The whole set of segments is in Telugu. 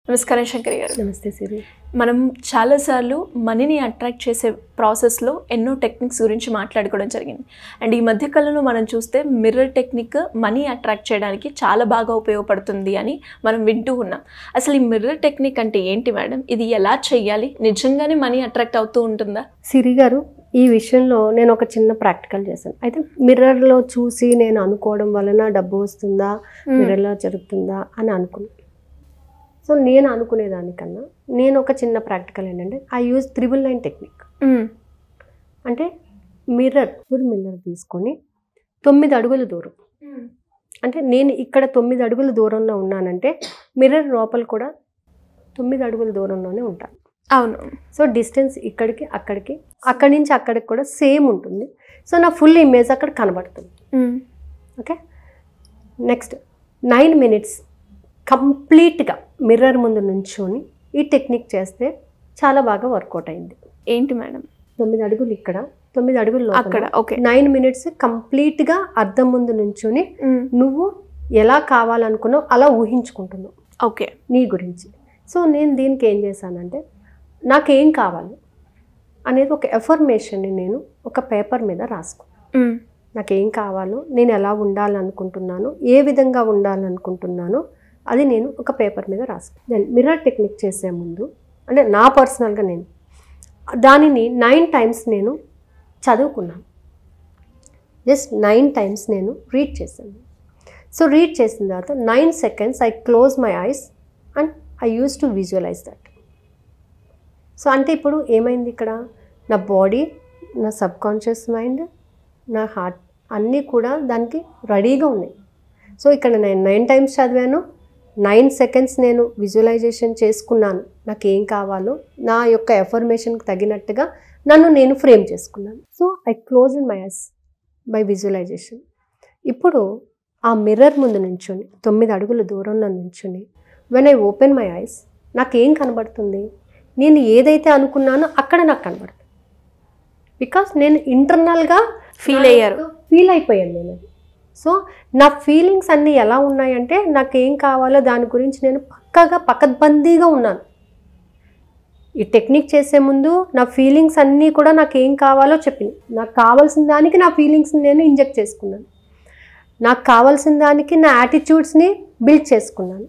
నమస్కారం శంకరి గారు. నమస్తే సిరి. మనం చాలాసార్లు మనీని అట్రాక్ట్ చేసే ప్రాసెస్లో ఎన్నో టెక్నిక్స్ గురించి మాట్లాడుకోవడం జరిగింది. అండ్ ఈ మధ్యకాలంలో మనం చూస్తే మిర్రర్ టెక్నిక్ మనీ అట్రాక్ట్ చేయడానికి చాలా బాగా ఉపయోగపడుతుంది అని మనం వింటూ ఉన్నాం. అసలు ఈ మిర్రర్ టెక్నిక్ అంటే ఏంటి మేడం? ఇది ఎలా చేయాలి? నిజంగానే మనీ అట్రాక్ట్ అవుతూ ఉంటుందా? సిరి గారు, ఈ విషయంలో నేను ఒక చిన్న ప్రాక్టికల్ చేశాను. అయితే మిర్రర్లో చూసి నేను అనుకోవడం వలన డబ్బు వస్తుందా, మిర్రర్లో జరుగుతుందా అని అనుకున్నాను. సో నేను అనుకునేదానికన్నా నేను ఒక చిన్న ప్రాక్టికల్ ఏంటంటే ఐ యూజ్ 999 టెక్నిక్. అంటే మిర్రర్ తీసుకొని 9 అడుగుల దూరం, అంటే నేను ఇక్కడ 9 అడుగుల దూరంలో ఉన్నానంటే మిర్రర్ లోపల కూడా 9 అడుగుల దూరంలోనే ఉంటాను. అవును. సో డిస్టెన్స్ ఇక్కడికి అక్కడికి, అక్కడి నుంచి అక్కడికి కూడా సేమ్ ఉంటుంది. సో నా ఫుల్ ఇమేజ్ అక్కడ కనబడుతుంది. ఓకే, నెక్స్ట్ 9 minutes కంప్లీట్గా మిర్రర్ ముందు నుంచొని ఈ టెక్నిక్ చేస్తే చాలా బాగా వర్కౌట్ అయింది. ఏంటి మేడం? 9 అడుగులు ఇక్కడ, 9 అడుగులు అక్కడ. ఓకే, 9 minutes కంప్లీట్గా అద్దం ముందు నుంచొని నువ్వు ఎలా కావాలనుకున్నావు అలా ఊహించుకుంటున్నావు. ఓకే, నీ గురించి. సో నేను దీనికి ఏం చేశానంటే నాకేం కావాలి అనేది ఒక ఎఫర్మేషన్ని నేను ఒక పేపర్ మీద రాసుకున్నాను. నాకేం కావాలో, నేను ఎలా ఉండాలనుకుంటున్నాను, ఏ విధంగా ఉండాలనుకుంటున్నాను అది నేను ఒక పేపర్ మీద రాసుకున్నాను. దెన్ మిర్రర్ టెక్నిక్ చేసే ముందు అంటే నా పర్సనల్గా నేను దానిని 9 times నేను చదువుకున్నాను. జస్ట్ 9 times నేను రీడ్ చేశాను. సో రీడ్ చేసిన తర్వాత 9 seconds I close my eyes and I use to visualise that. So అంటే ఇప్పుడు ఏమైంది, ఇక్కడ నా బాడీ, నా సబ్కాన్షియస్ మైండ్, నా హార్ట్ అన్నీ కూడా దానికి రెడీగా ఉన్నాయి. సో ఇక్కడ నేను 9 times చదివాను, 9 seconds నేను విజువలైజేషన్ చేసుకున్నాను. నాకు ఏం కావాలో నా యొక్క ఎఫర్మేషన్కి తగినట్టుగా నన్ను నేను ఫ్రేమ్ చేసుకున్నాను. So I close my eyes by visualisation. ఇప్పుడు ఆ మిర్రర్ ముందు నుంచొని 9 అడుగుల దూరంలో నుంచొని when I open my eyes నాకేం కనబడుతుంది? నేను ఏదైతే అనుకున్నానో అక్కడ నాకు కనబడుతుంది. బికాస్ నేను ఇంటర్నల్గా ఫీల్ అయిపోయాను నేను. సో నా ఫీలింగ్స్ అన్నీ ఎలా ఉన్నాయంటే నాకేం కావాలో దాని గురించి నేను పక్కాగా పకడ్బందీగా ఉన్నాను. ఈ టెక్నిక్ చేసే ముందు నా ఫీలింగ్స్ అన్నీ కూడా నాకేం కావాలో చెప్పింది. నాకు కావాల్సిన దానికి నా ఫీలింగ్స్ని నేను ఇంజెక్ట్ చేసుకున్నాను. నాకు కావాల్సిన దానికి నా యాటిట్యూడ్స్ని బిల్డ్ చేసుకున్నాను.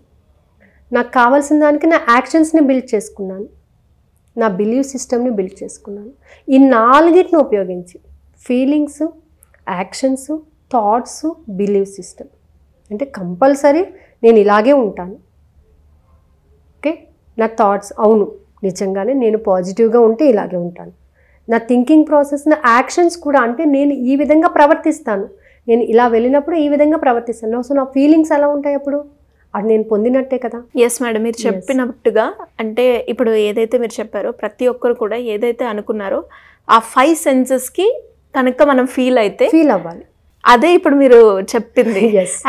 నాకు కావాల్సిన దానికి నా యాక్షన్స్ని బిల్డ్ చేసుకున్నాను. నా బిలీవ్ సిస్టమ్ని బిల్డ్ చేసుకున్నాను. ఈ 4టిని ఉపయోగించి feelings, actions, thoughts, believe system అంటే కంపల్సరీ నేను ఇలాగే ఉంటాను. ఓకే, నా థాట్స్ అవును నిజంగానే నేను పాజిటివ్గా ఉంటే ఇలాగే ఉంటాను. నా థింకింగ్ ప్రాసెస్, నా యాక్షన్స్ కూడా అంటే నేను ఈ విధంగా ప్రవర్తిస్తాను, నేను ఇలా వెళ్ళినప్పుడు ఈ విధంగా ప్రవర్తిస్తాను. సో నా ఫీలింగ్స్ ఎలా ఉంటాయి అప్పుడు అది నేను పొందినట్టే కదా. ఎస్ మేడం, మీరు చెప్పినట్టుగా అంటే ఇప్పుడు ఏదైతే మీరు చెప్పారో ప్రతి ఒక్కరు కూడా ఏదైతే అనుకున్నారో ఆ 5 senses కనుక మనం ఫీల్ అవ్వాలి. అదే ఇప్పుడు మీరు చెప్పింది.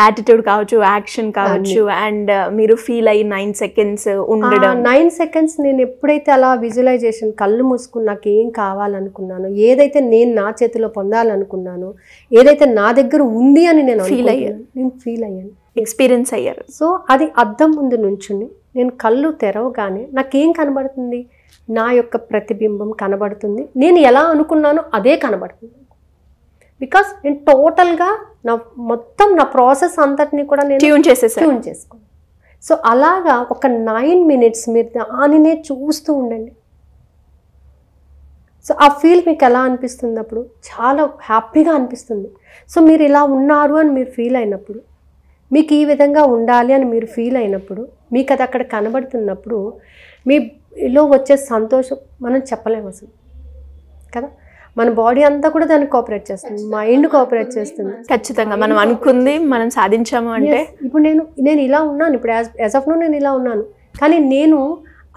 యాటిట్యూడ్ కావచ్చు, యాక్షన్ కావచ్చు, అండ్ మీరు ఫీల్ అయ్యి 9 seconds ఉండడం. 9 seconds నేను ఎప్పుడైతే అలా విజువలైజేషన్ కళ్ళు మూసుకుని నాకు ఏం కావాలనుకున్నాను, ఏదైతే నేను నా చేతిలో పొందాలనుకున్నాను, ఏదైతే నా దగ్గర ఉంది అని నేను ఫీల్ అయ్యాను, ఎక్స్పీరియన్స్ అయ్యారు. సో అది అద్దం ముందు నుంచుని నేను కళ్ళు తెరవగానే నాకేం కనబడుతుంది? నా యొక్క ప్రతిబింబం కనబడుతుంది. నేను ఎలా అనుకున్నానో అదే కనబడుతుంది. బికాస్ నేను టోటల్గా నా ప్రాసెస్ అంతటిని కూడా నేను ట్యూన్ చేసుకున్నాను. సో అలాగా ఒక 9 minutes మీరు దానినే చూస్తూ ఉండండి. సో ఆ ఫీల్ మీకు ఎలా అనిపిస్తుంది? అప్పుడు చాలా హ్యాపీగా అనిపిస్తుంది. సో మీరు ఇలా ఉన్నారు అని మీరు ఫీల్ అయినప్పుడు, మీకు ఈ విధంగా ఉండాలి అని మీరు ఫీల్ అయినప్పుడు, మీకు అది అక్కడ కనబడుతున్నప్పుడు మీలో వచ్చే సంతోషం మనం చెప్పలేము అసలు కదా. మన బాడీ అంతా కూడా దానికి కోఆపరేట్ చేస్తుంది, మైండ్ కోఆపరేట్ చేస్తుంది. ఖచ్చితంగా మనం అనుకుంది మనం సాధించాము అంటే. ఇప్పుడు నేను ఇలా ఉన్నాను, ఇప్పుడు యాజ్ ఆఫ్ నో నేను ఇలా ఉన్నాను, కానీ నేను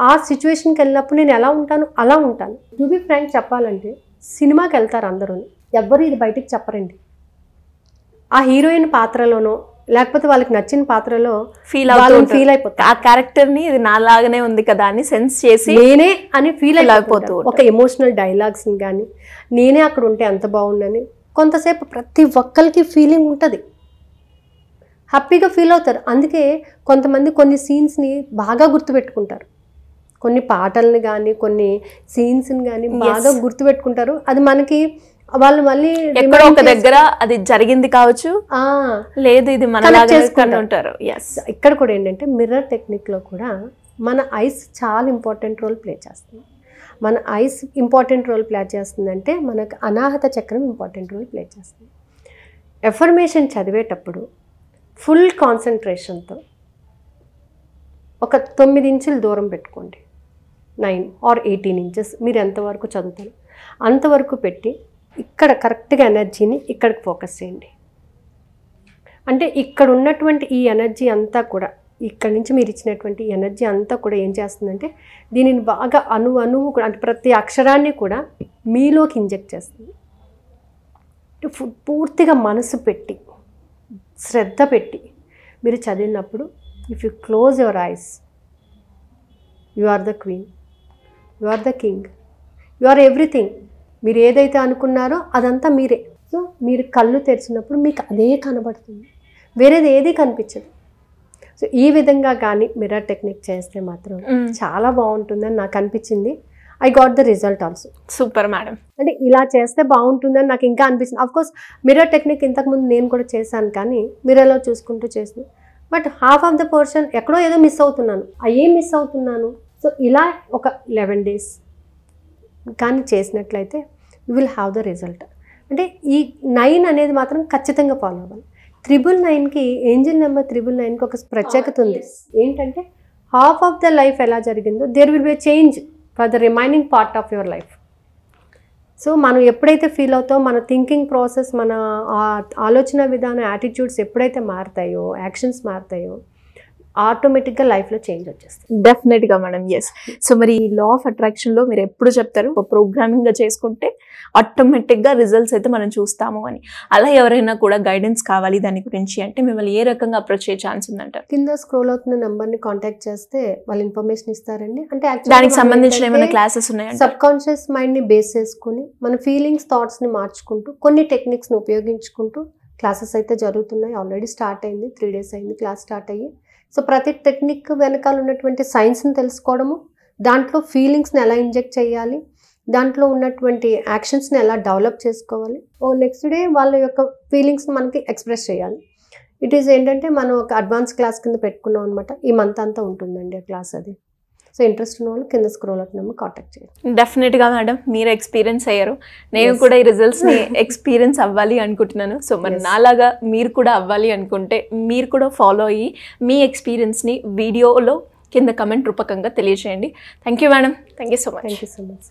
ఆ సిచ్యువేషన్కి వెళ్ళినప్పుడు నేను ఎలా ఉంటాను అలా ఉంటాను. టు బి ఫ్రాంక్ చెప్పాలంటే సినిమాకి వెళ్తారు అందరూ, ఎవ్వరు ఇది బయటికి చెప్పరండి. ఆ హీరోయిన్ పాత్రలోనో లేకపోతే వాళ్ళకి నచ్చిన పాత్రలో ఫీల్ అయిపోతారు. ఆ క్యారెక్టర్ని ఇది నాలాగానే ఉంది కదా అని సెన్స్ చేసి నేనే అని ఫీల్ అయిపోతూ ఒక ఎమోషనల్ డైలాగ్స్ని కానీ నేనే అక్కడ ఉంటే ఎంత బాగుందని కొంతసేపు ప్రతి ఒక్కరికి ఫీలింగ్ ఉంటుంది. హ్యాపీగా ఫీల్ అవుతారు. అందుకే కొంతమంది కొన్ని సీన్స్ని బాగా గుర్తుపెట్టుకుంటారు, కొన్ని పాటల్ని కానీ కొన్ని సీన్స్ని కానీ బాగా గుర్తుపెట్టుకుంటారు. అది మనకి వాళ్ళు మళ్ళీ ఎక్కడో ఒక దగ్గర అది జరిగింది కావచ్చు, లేదు ఇది మన ఉంటారు. ఇక్కడ కూడా ఏంటంటే మిర్రర్ టెక్నిక్లో కూడా మన ఐస్ చాలా ఇంపార్టెంట్ రోల్ ప్లే చేస్తుంది. మన ఐస్ ఇంపార్టెంట్ రోల్ ప్లే చేస్తుందంటే మనకు అనాహత చక్రం ఇంపార్టెంట్ రోల్ ప్లే చేస్తుంది. ఎఫర్మేషన్ చదివేటప్పుడు ఫుల్ కాన్సన్ట్రేషన్తో ఒక 9 ఇంచులు దూరం పెట్టుకోండి, 9 or 18 ఇంచెస్ మీరు ఎంతవరకు చదువుతారు అంతవరకు పెట్టి ఇక్కడ కరెక్ట్గా ఎనర్జీని ఇక్కడికి ఫోకస్ చేయండి. అంటే ఇక్కడ ఉన్నటువంటి ఈ ఎనర్జీ అంతా కూడా, ఇక్కడ నుంచి మీరు ఇచ్చినటువంటి ఎనర్జీ అంతా కూడా ఏం చేస్తుందంటే దీనిని బాగా అణువు కూడా, అంటే ప్రతి అక్షరాన్ని కూడా మీలోకి ఇంజెక్ట్ చేస్తుంది. పూర్తిగా మనసు పెట్టి శ్రద్ధ పెట్టి మీరు చదివినప్పుడు if you close your eyes, you are the queen, you are the king, you are everything. మీరు ఏదైతే అనుకున్నారో అదంతా మీరే. సో మీరు కళ్ళు తెరిచినప్పుడు మీకు అదే కనబడుతుంది, వేరేది ఏది కనిపించదు. సో ఈ విధంగా కానీ మిర్రర్ టెక్నిక్ చేస్తే మాత్రం చాలా బాగుంటుందని నాకు అనిపించింది. I got the result also. Super madam. అంటే ఇలా చేస్తే బాగుంటుందని నాకు ఇంకా అనిపించింది. అఫ్కోర్స్ మిర్రర్ టెక్నిక్ ఇంతకుముందు నేను కూడా చేశాను, కానీ మిర్రర్లో చూసుకుంటూ చేసాను. But half of the portion ఎక్కడో ఏదో మిస్ అవుతున్నాను. ఏం మిస్ అవుతున్నాను? సో ఇలా ఒక 11 days కానీ చేసినట్లయితే you will have the result. అంటే ఈ 9 అనేది మాత్రం ఖచ్చితంగా ఫాలో అవ్వాలి. 999కి ఏంజిల్ నెంబర్ 999కి ఒక ప్రత్యేకత ఉంది. ఏంటంటే హాఫ్ ఆఫ్ ద లైఫ్ ఎలా జరిగిందో there will be a change for the remaining part of your life. So మనం ఎప్పుడైతే ఫీల్ అవుతామో మన థింకింగ్ ప్రాసెస్, మన ఆలోచన విధానం, యాటిట్యూడ్స్ ఎప్పుడైతే మారుతాయో, యాక్షన్స్ మారుతాయో, ఆటోమేటిక్గా లైఫ్లో చేంజ్ వచ్చేస్తుంది. డెఫినెట్గా మేడం. ఎస్. సో మరి ఈ లా ఆఫ్ అట్రాక్షన్లో మీరు ఎప్పుడు చెప్తారు ప్రోగ్రామింగ్గా చేసుకుంటే ఆటోమేటిక్గా రిజల్ట్స్ అయితే మనం చూస్తాము అని? అలా ఎవరైనా కూడా గైడెన్స్ కావాలి దాని గురించి అంటే మిమ్మల్ని ఏ రకంగా అప్రోచ్ అయ్యే ఛాన్స్ ఉందంటారు? కింద స్క్రోల్ అవుతున్న నెంబర్ని కాంటాక్ట్ చేస్తే వాళ్ళు ఇన్ఫర్మేషన్ ఇస్తారండి. అంటే దానికి సంబంధించిన ఏమైనా క్లాసెస్ ఉన్నాయండి? సబ్ కాన్షియస్ మైండ్ని బేస్ చేసుకుని మన ఫీలింగ్స్, థాట్స్ని మార్చుకుంటూ కొన్ని టెక్నిక్స్ని ఉపయోగించుకుంటూ క్లాసెస్ అయితే జరుగుతున్నాయి. ఆల్రెడీ స్టార్ట్ అయింది, 3 days అయింది క్లాస్ స్టార్ట్ అయ్యి. సో ప్రతి టెక్నిక్ వెనకాల ఉన్నటువంటి సైన్స్ని తెలుసుకోవడము, దాంట్లో ఫీలింగ్స్ని ఎలా ఇంజెక్ట్ చేయాలి, దాంట్లో ఉన్నటువంటి యాక్షన్స్ని ఎలా డెవలప్ చేసుకోవాలి, నెక్స్ట్ డే వాళ్ళ యొక్క ఫీలింగ్స్ని మనకి ఎక్స్ప్రెస్ చేయాలి. ఇట్ ఈస్ ఏంటంటే మనం ఒక అడ్వాన్స్ క్లాస్ కింద పెట్టుకున్నాం అనమాట. ఈ మంత్ అంతా ఉంటుందండి ఆ క్లాస్ అది. సో ఇంట్రెస్ట్ ఉన్న వాళ్ళు కింద స్క్రోల్ అవుతున్నాము కాంటాక్ట్ చేయండి. డెఫినెట్గా మేడం, మీరు ఎక్స్పీరియన్స్ అయ్యారు, నేను కూడా ఈ రిజల్ట్స్ని ఎక్స్పీరియన్స్ అవ్వాలి అనుకుంటున్నాను. సో మరి నాలాగా మీరు కూడా అవ్వాలి అనుకుంటే మీరు కూడా ఫాలో అయ్యి మీ ఎక్స్పీరియన్స్ని వీడియోలో కింద కమెంట్ రూపకంగా తెలియజేయండి. Thank you madam. Thank you so much. Thank you so much.